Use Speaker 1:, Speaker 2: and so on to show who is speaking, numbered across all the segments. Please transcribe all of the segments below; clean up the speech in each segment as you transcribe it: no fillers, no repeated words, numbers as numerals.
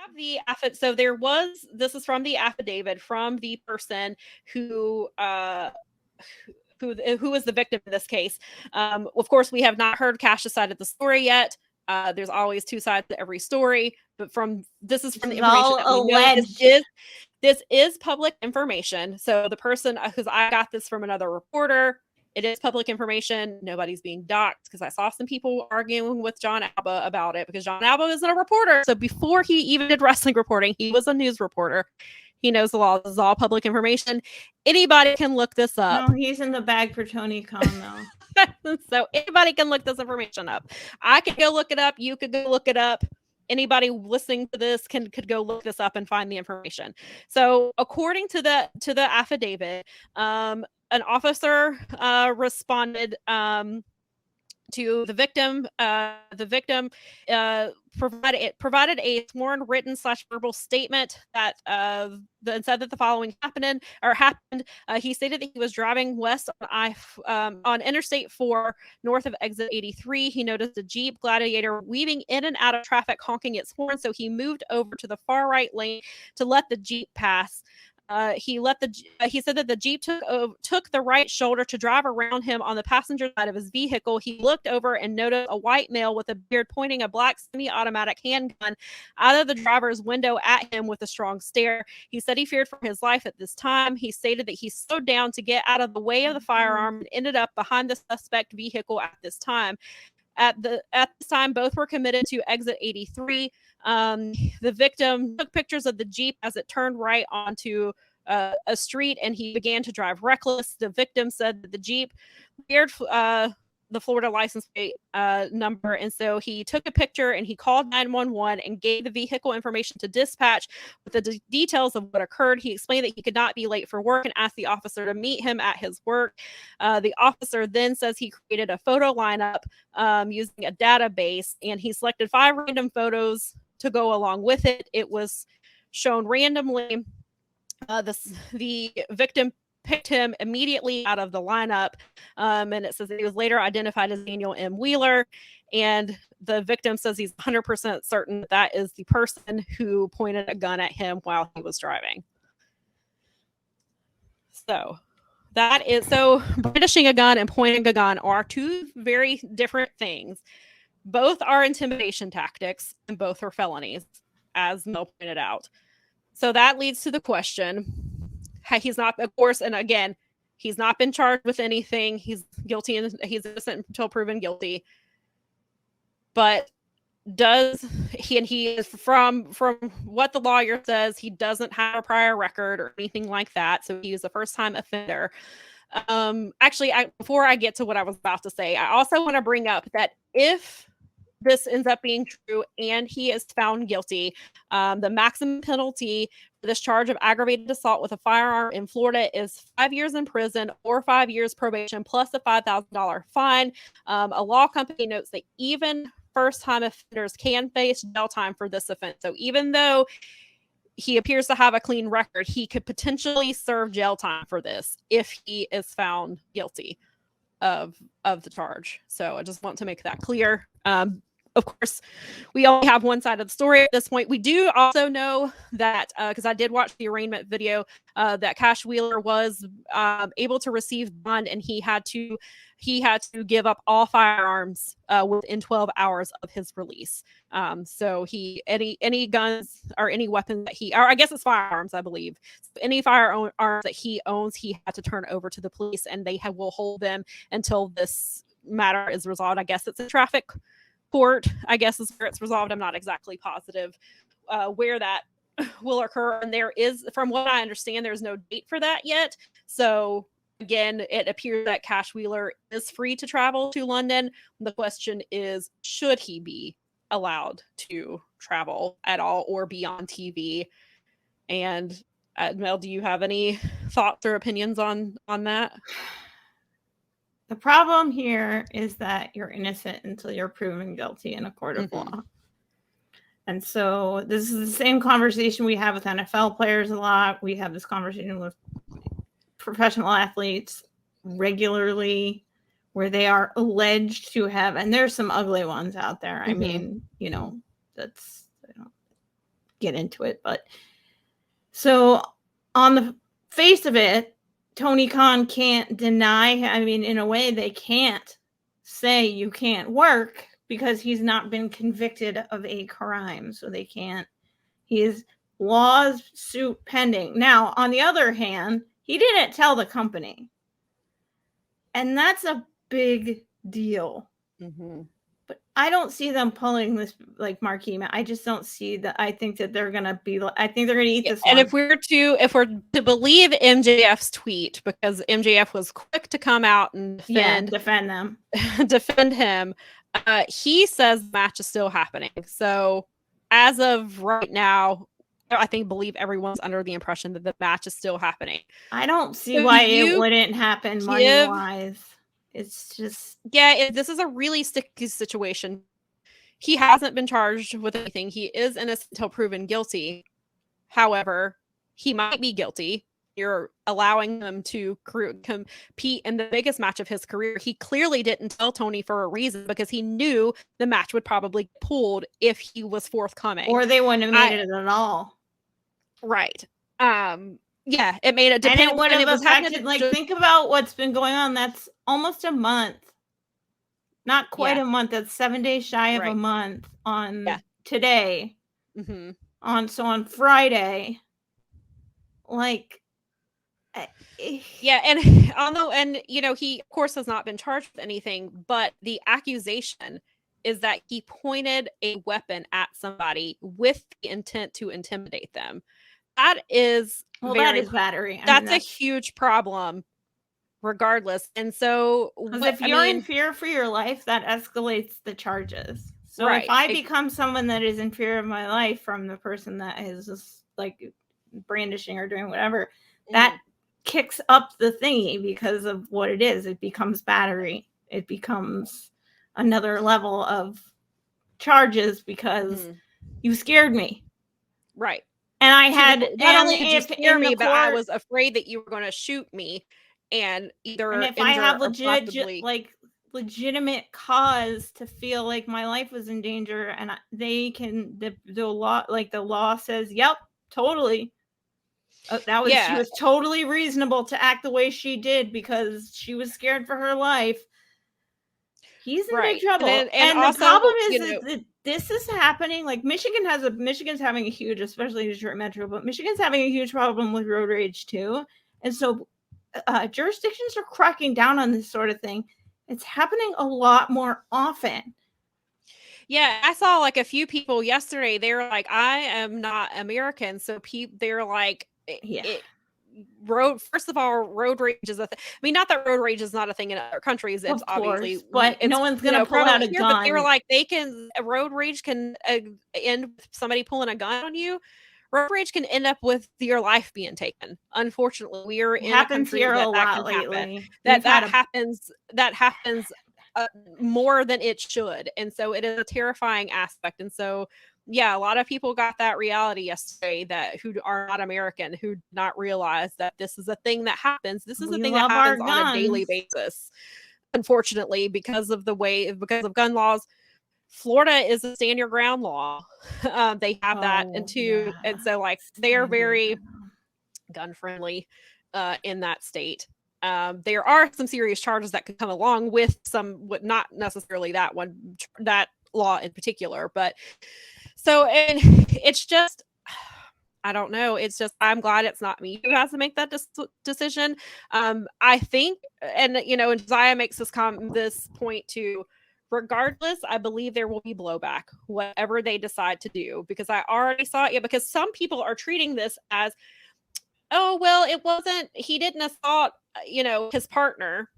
Speaker 1: have the affidavit. So this is from the affidavit from the person who who is the victim in this case. Of course, we have not heard Cash's side of the story yet. There's always two sides to every story, but this is from the information that we know. This is public information. So the person, because I got this from another reporter, it is public information. Nobody's being doxxed, because I saw some people arguing with John Alba about it, because John Alba isn't a reporter. So before he even did wrestling reporting, he was a news reporter. He knows the law. This is all public information. Anybody can look this up.
Speaker 2: No, he's in the bag for Tony Khan, though.
Speaker 1: So anybody can look this information up. I could go look it up. You could go look it up. Anybody listening to this could go look this up and find the information. So according to the affidavit, an officer responded to the victim. The victim provided a sworn, written / verbal statement that said that the following happened. He stated that he was driving west on Interstate 4 north of exit 83. He noticed a Jeep Gladiator weaving in and out of traffic, honking its horn. So he moved over to the far right lane to let the Jeep pass. He said that the Jeep took the right shoulder to drive around him on the passenger side of his vehicle. He looked over and noticed a white male with a beard pointing a black semi-automatic handgun out of the driver's window at him with a strong stare. He said he feared for his life at this time. He stated that he slowed down to get out of the way of the firearm and ended up behind the suspect vehicle at this time. At this time, both were committed to exit 83. The victim took pictures of the Jeep as it turned right onto a street, and he began to drive reckless. The victim said that the Jeep cleared the Florida license plate number, and so he took a picture and he called 911 and gave the vehicle information to dispatch with the details of what occurred. He explained that he could not be late for work and asked the officer to meet him at his work. The officer then says he created a photo lineup using a database, and he selected 5 random photos to go along with it. It was shown randomly. The victim picked him immediately out of the lineup, and it says that he was later identified as Daniel M. Wheeler, and the victim says he's 100% certain that is the person who pointed a gun at him while he was driving. So brandishing a gun and pointing a gun are two very different things. Both are intimidation tactics, and both are felonies, as Mel pointed out. So that leads to the question. He's not, of course, and again, he's not been charged with anything. He's guilty and he's innocent until proven guilty. But he is from what the lawyer says, he doesn't have a prior record or anything like that. So he was a first-time offender. Actually, before I get to what I was about to say, I also want to bring up that if this ends up being true and he is found guilty, the maximum penalty for this charge of aggravated assault with a firearm in Florida is 5 years in prison or 5 years probation plus a $5,000 fine. A law company notes that even first-time offenders can face jail time for this offense. So even though he appears to have a clean record, he could potentially serve jail time for this if he is found guilty of the charge. So I just want to make that clear. Of course, we only have one side of the story at this point. We do also know that, because I did watch the arraignment video, that Cash Wheeler was able to receive bond, and he had to give up all firearms within 12 hours of his release. So any guns or any weapon that or I guess it's firearms, I believe. So any firearms that he owns, he had to turn over to the police, and they will hold them until this matter is resolved. I guess it's a traffic court, I guess, is where it's resolved. I'm not exactly positive where that will occur. And there is, from what I understand, there's no date for that yet. So again, it appears that Cash Wheeler is free to travel to London. The question is, should he be allowed to travel at all or be on TV? And Mel, do you have any thoughts or opinions on that?
Speaker 2: The problem here is that you're innocent until you're proven guilty in a court of law. And so this is the same conversation we have with NFL players a lot. We have this conversation with professional athletes regularly, where they are alleged to have, and there's some ugly ones out there. I mean, that's, get into it. But so on the face of it, Tony Khan can't deny. I mean, in a way, they can't say you can't work because he's not been convicted of a crime. So they can't. He is lawsuit pending. Now, on the other hand, he didn't tell the company. And that's a big deal.
Speaker 1: Mm-hmm.
Speaker 2: But I don't see them pulling this like marquee match. I just don't see that. I think that they're gonna be. I think they're gonna eat this.
Speaker 1: And
Speaker 2: one.
Speaker 1: if we're to believe MJF's tweet, because MJF was quick to come out and
Speaker 2: defend them,
Speaker 1: defend him, he says the match is still happening. So as of right now, I believe everyone's under the impression that the match is still happening.
Speaker 2: I don't see why it wouldn't happen money wise. It's just
Speaker 1: this is a really sticky situation. He hasn't been charged with anything. He is innocent until proven guilty. However, he might be guilty. You're allowing him to compete in the biggest match of his career. He clearly didn't tell Tony for a reason because he knew the match would probably get pulled if he was forthcoming.
Speaker 2: Or they wouldn't have made it at all.
Speaker 1: Right. Yeah, it made a
Speaker 2: difference. And it would have affected, think about what's been going on. That's almost a month. Not quite a month. That's 7 days shy of a month on today.
Speaker 1: Mm-hmm.
Speaker 2: On Friday.
Speaker 1: And he of course has not been charged with anything, but the accusation is that he pointed a weapon at somebody with the intent to intimidate them. That is
Speaker 2: battery.
Speaker 1: That's a huge problem regardless. And so
Speaker 2: if you're in fear for your life, that escalates the charges. So if I become someone that is in fear of my life from the person that is just like brandishing or doing whatever, that kicks up the thingy because of what it is. It becomes battery. It becomes another level of charges because you scared me.
Speaker 1: Right.
Speaker 2: And I had
Speaker 1: not only did you scare me, but I was afraid that you were going to shoot me and either.
Speaker 2: And if I have legitimate cause to feel like my life was in danger, and they can the law says, yep, totally. She was totally reasonable to act the way she did because she was scared for her life. He's in big trouble. And also, the problem is that this is happening. Like Michigan's having a huge, especially Detroit Metro, but Michigan's having a huge problem with road rage too. And so jurisdictions are cracking down on this sort of thing. It's happening a lot more often.
Speaker 1: Yeah, I saw like a few people yesterday. They were like, I am not American. So they're like, first of all, road rage is a thing. I mean, not that road rage is not a thing in other countries. It's obviously,
Speaker 2: but no one's going to pull out a gun.
Speaker 1: But they were like, road rage can end with somebody pulling a gun on you. Road rage can end up with your life being taken. Unfortunately, we are in a country that can happen. That happens more than it should, and so it is a terrifying aspect. And so, a lot of people got that reality yesterday who are not American, who did not realize that this is a thing that happens. This is a thing that happens on a daily basis. Unfortunately, because of gun laws. Florida is a stand your ground law. They have that, and so like they are very gun friendly in that state. There are some serious charges that could come along with not necessarily that law in particular, but and it's just, I don't know. It's just, I'm glad it's not me who has to make that decision. I think, and Josiah makes this point too. Regardless, I believe there will be blowback, whatever they decide to do, because I already saw it. Because some people are treating this as, oh, well, he didn't assault, his partner.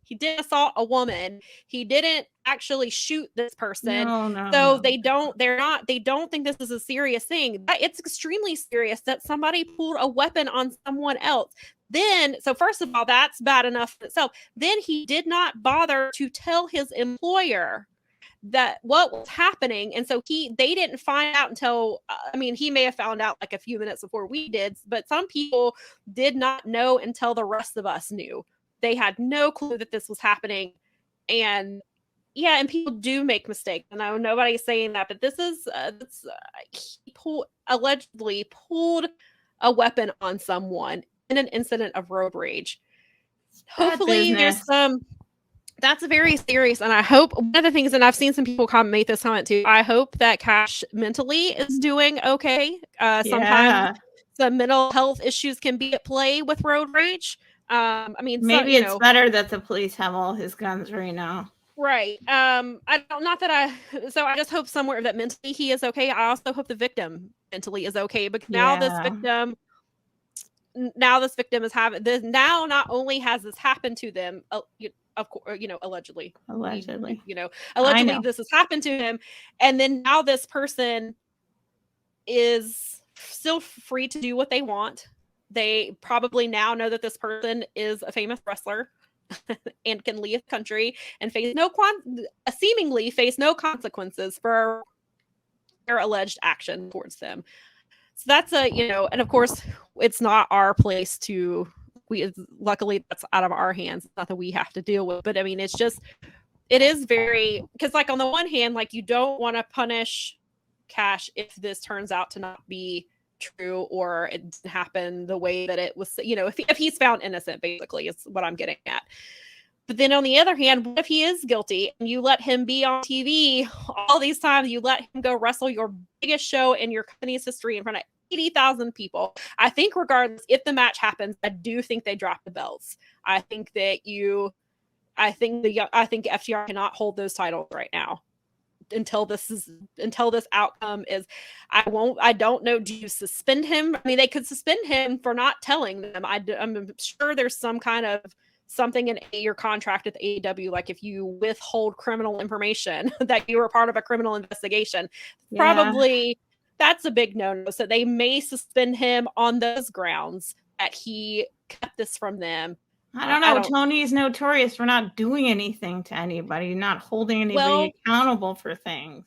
Speaker 1: He did assault a woman. He didn't actually shoot this person. They don't think this is a serious thing. It's extremely serious that somebody pulled a weapon on someone else. So first of all, that's bad enough in itself. Then he did not bother to tell his employer that what was happening. And so they didn't find out until, he may have found out like a few minutes before we did, but some people did not know until the rest of us knew. They had no clue that this was happening. And yeah, and people do make mistakes. I know nobody's saying that, but this is he allegedly pulled a weapon on someone in an incident of road rage. Hopefully, there's
Speaker 2: business.
Speaker 1: some. That's very serious, and I hope one of the things, and I've seen some people make this comment too. I hope that Cash mentally is doing okay. Sometimes
Speaker 2: Yeah.
Speaker 1: some mental health issues can be at play with road rage. I mean,
Speaker 2: Maybe
Speaker 1: so,
Speaker 2: it's better that the police have all his guns right now.
Speaker 1: right. I don't, not that so I just hope somewhere that mentally he is okay. I also hope the victim mentally is okay, because now this
Speaker 2: Yeah.
Speaker 1: victim is having this, now not only has this happened to them, of course, allegedly,
Speaker 2: Allegedly. I
Speaker 1: allegedly
Speaker 2: know.
Speaker 1: this has happened to him, and then now this person is still free to do what they want. They probably now know that this person is a famous wrestler and can leave the country and seemingly face no consequences for their alleged action towards them. So that's and of course, it's not our place to. Luckily that's out of our hands. It's not that we have to deal with, but I mean, it is very, because like on the one hand, like you don't want to punish Cash if this turns out to not be true, or it didn't happen the way that it was, if he's found innocent, basically is what I'm getting at. But then on the other hand, what if he is guilty and you let him be on TV all these times? You let him go wrestle your biggest show in your company's history in front of 80,000 people. I think regardless, if the match happens, I do think they drop the belts. I think FTR cannot hold those titles right now until this outcome is. I don't know. Do you suspend him? I mean, they could suspend him for not telling them. I'm sure there's some kind of something in your contract with AEW, like if you withhold criminal information that you were part of a criminal investigation, probably that's a big no-no. So they may suspend him on those grounds that he kept this from them.
Speaker 2: I don't know. Tony is notorious for not doing anything to anybody, not holding anybody accountable for things.